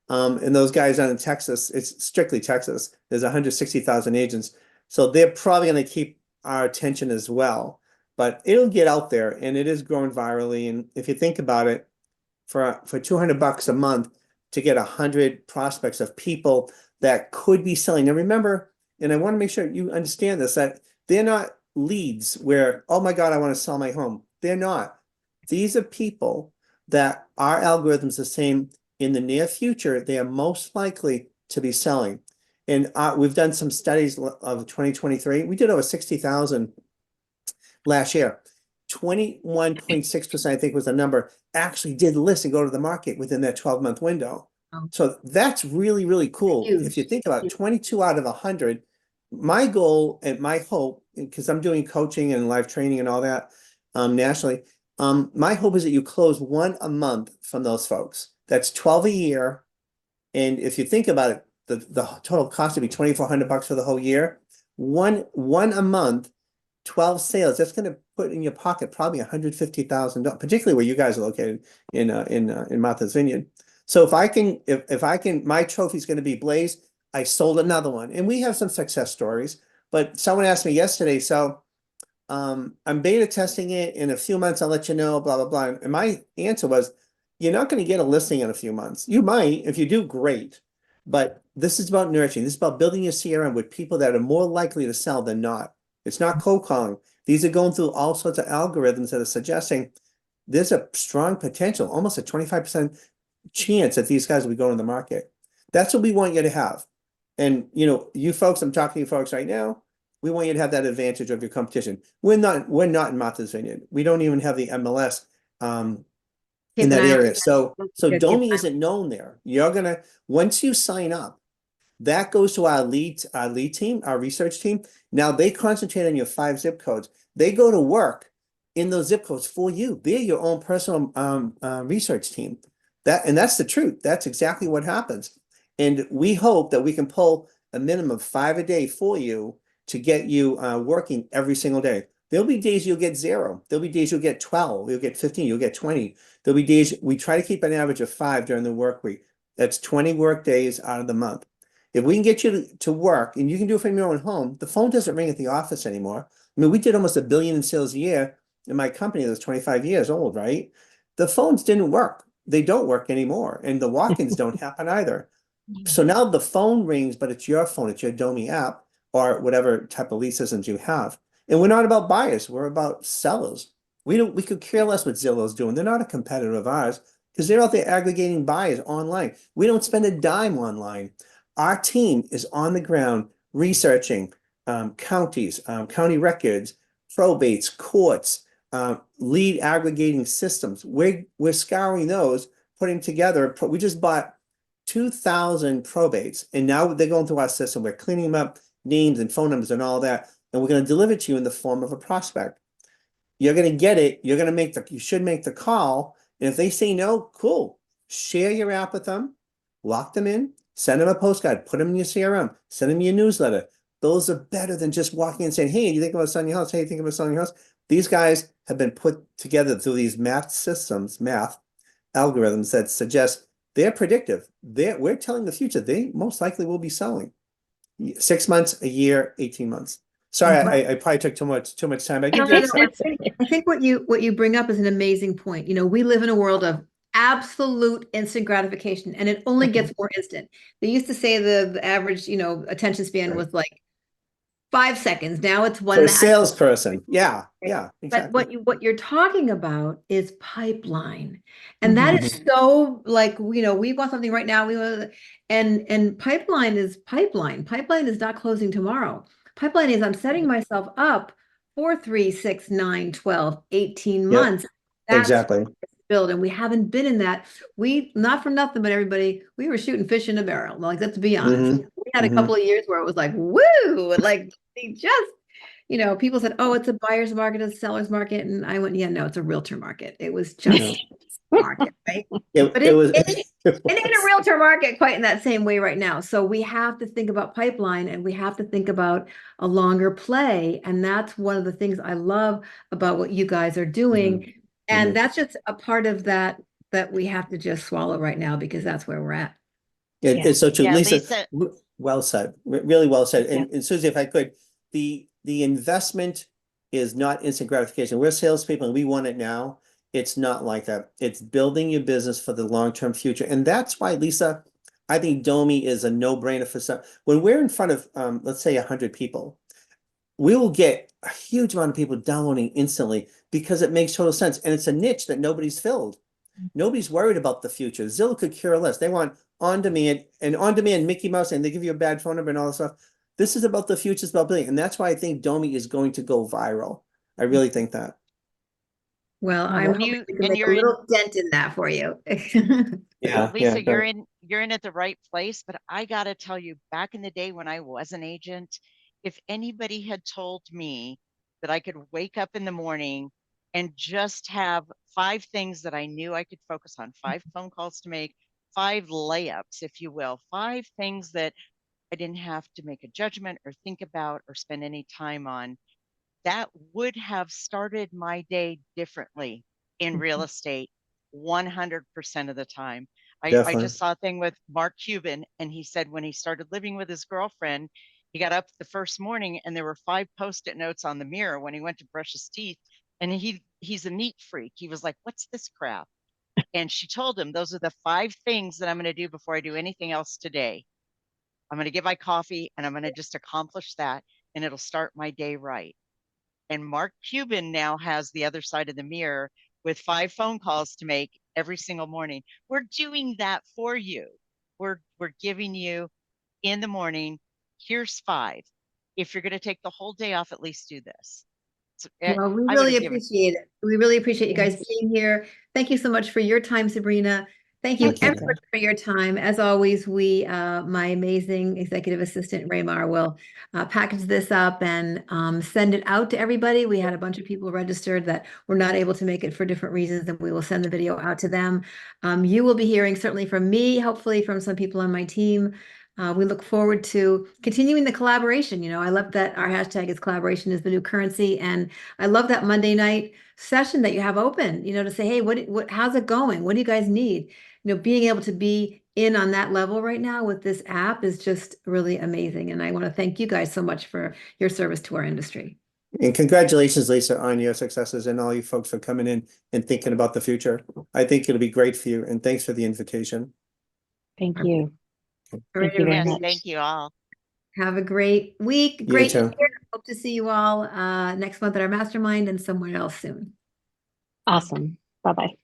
And those guys down in Texas, it's strictly Texas. There's 160,000 agents. So they're probably going to keep our attention as well. But it'll get out there, and it is growing virally. And if you think about it, for $200 a month to get 100 prospects of people that could be selling. Now remember, and I want to make sure you understand this, that they're not leads where, oh my God, I want to sell my home. They're not. These are people that our algorithms are saying in the near future, they are most likely to be selling. And we've done some studies of 2023. We did over 60,000 last year. 21.6%, I think was the number, actually did list and go to the market within that 12-month window.
Oh.
So that's really, really cool. If you
Huge.
think about 22 out of 100, my goal and my hope, because I'm doing coaching and live training and all that nationally, my hope is that you close one a month from those folks. That's 12 a year. And if you think about it, the total cost would be $2,400 for the whole year. One a month, 12 sales, that's going to put in your pocket probably $150,000, particularly where you guys are located in Martha's Vineyard. So if I can, my trophy is going to be Blaze. I sold another one, and we have some success stories. But someone asked me yesterday, so I'm beta testing it. In a few months, I'll let you know, blah, blah, blah. And my answer was, you're not going to get a listing in a few months. You might, if you do, great. But this is about nurturing. This is about building your CRM with people that are more likely to sell than not. It's not cold calling. These are going through all sorts of algorithms that are suggesting there's a strong potential, almost a 25% chance that these guys will be going to the market. That's what we want you to have. And, you know, you folks, I'm talking to you folks right now, we want you to have that advantage of your competition. We're not in Martha's Vineyard. We don't even have the MLS in
Keep
that
an eye on
area.
that.
So
Good, keep
Domi
an eye
isn't known there. You're gonna, once you sign up, that goes to our lead team, our research team. Now they concentrate on your 5 zip codes. They go to work in those zip codes for you. They're your own personal research team. And that's the truth. That's exactly what happens. And we hope that we can pull a minimum of 5 a day for you to get you working every single day. There'll be days you'll get 0. There'll be days you'll get 12, you'll get 15, you'll get 20. There'll be days, we try to keep an average of 5 during the work week. That's 20 work days out of the month. If we can get you to work, and you can do it from your own home, the phone doesn't ring at the office anymore. I mean, we did almost $1 billion in sales a year in my company that's 25 years old, right? The phones didn't work. They don't work anymore. And the walk-ins don't happen either. So now the phone rings, but it's your phone, it's your Domi app, or whatever type of lead systems you have. And we're not about buyers, we're about sellers. We could care less what Zillow's doing. They're not a competitor of ours because they're out there aggregating buyers online. We don't spend a dime online. Our team is on the ground researching counties, county records, probates, courts, lead aggregating systems. We're scouring those, putting together. We just bought 2,000 probates, and now they're going through our system. We're cleaning them up, names and phone numbers and all that, and we're going to deliver it to you in the form of a prospect. You're going to get it. You're going to you should make the call. And if they say no, cool. Share your app with them, lock them in, send them a postcard, put them in your CRM, send them your newsletter. Those are better than just walking and saying, hey, you think about selling your house? Hey, you think about selling your house? These guys have been put together through these math algorithms that suggest they're predictive. We're telling the future. They most likely will be selling 6 months, a year, 18 months. Sorry, I probably took too much time. I
No,
did
no, no. I think what you bring up is an amazing point. You know, we live in a world of absolute instant gratification, and it only gets more instant. They used to say the average, you know, attention span was like 5 seconds. Now it's
for a
1.5.
salesperson. Yeah,
But
exactly.
what you're talking about is pipeline, and that is so like, you know, we want something right now. We want, and pipeline is pipeline. Pipeline is not closing tomorrow. Pipeline is I'm setting myself up for 3, 6, 9, 12, 18
Yep,
months. That's
exactly.
build, and we haven't been in that. We, not for nothing, but everybody, we were shooting fish in a barrel. Like, let's be honest.
Mhm,
We had a
mhm.
couple of years where it was like, woo, like they just, you know, people said, oh, it's a buyer's market, it's a seller's market. And I went, yeah, no, it's a realtor market. It was just
Yeah.
market, right?
It,
But
it was.
it ain't a realtor market quite in that same way right now. So we have to think about pipeline, and we have to think about a longer play. And that's one of the things I love about what you guys are doing. And that's just a part of that we have to just swallow right now, because that's where we're at.
It's so true.
Yeah,
Lisa,
Lisa.
well said, really well said.
Yeah.
And Susie, if I could, the investment is not instant gratification. We're salespeople and we want it now. It's not like that. It's building your business for the long-term future. And that's why, Lisa, I think Domi is a no-brainer for some. When we're in front of, let's say 100 people, we will get a huge amount of people downloading instantly because it makes total sense. And it's a niche that nobody's filled. Nobody's worried about the future. Zillow could care less. They want on-demand and on-demand Mickey Mouse, and they give you a bad phone number and all this stuff. This is about the future, it's about building. And that's why I think Domi is going to go viral. I really think that.
Well,
Yeah,
I'm
well,
hoping we can
and
make a
you're in,
little dent in that for you.
Yeah,
Lisa,
yeah.
you're in at the right place, but I gotta tell you, back in the day when I was an agent, if anybody had told me that I could wake up in the morning and just have 5 things that I knew I could focus on, 5 phone calls to make, 5 layups, if you will, 5 things that I didn't have to make a judgment or think about or spend any time on, that would have started my day differently in real estate 100% of the time. I
Definitely.
just saw a thing with Mark Cuban, and he said when he started living with his girlfriend, he got up the first morning and there were 5 post-it notes on the mirror when he went to brush his teeth. And he's a neat freak. He was like, "What's this crap?" And she told him, "Those are the 5 things that I'm going to do before I do anything else today. I'm going to get my coffee and I'm going to just accomplish that, and it'll start my day right." And Mark Cuban now has the other side of the mirror with 5 phone calls to make every single morning. We're doing that for you. We're giving you in the morning, here's 5. If you're going to take the whole day off, at least do this. So,
Well, we
I would
really
have given,
appreciate it. We really appreciate you
Yeah.
guys being here. Thank you so much for your time, Sabrina. Thank you
Thank you.
everyone for your time. As always, my amazing executive assistant, Raymar, will package this up and send it out to everybody. We had a bunch of people registered that were not able to make it for different reasons, and we will send the video out to them. You will be hearing certainly from me, hopefully from some people on my team. We look forward to continuing the collaboration. You know, I love that our hashtag is collaboration is the new currency. And I love that Monday night session that you have open, you know, to say, hey, how's it going? What do you guys need? You know, being able to be in on that level right now with this app is just really amazing. And I want to thank you guys so much for your service to our industry.
And congratulations, Lisa, on your successes and all you folks for coming in and thinking about the future. I think it'll be great for you. And thanks for the invitation.
Thank you.
All right,
Thank you very
yes,
much.
thank you all.
have a great week,
You
great
too.
year. Hope to see you all next month at our mastermind and somewhere else soon.
Awesome. Bye-bye.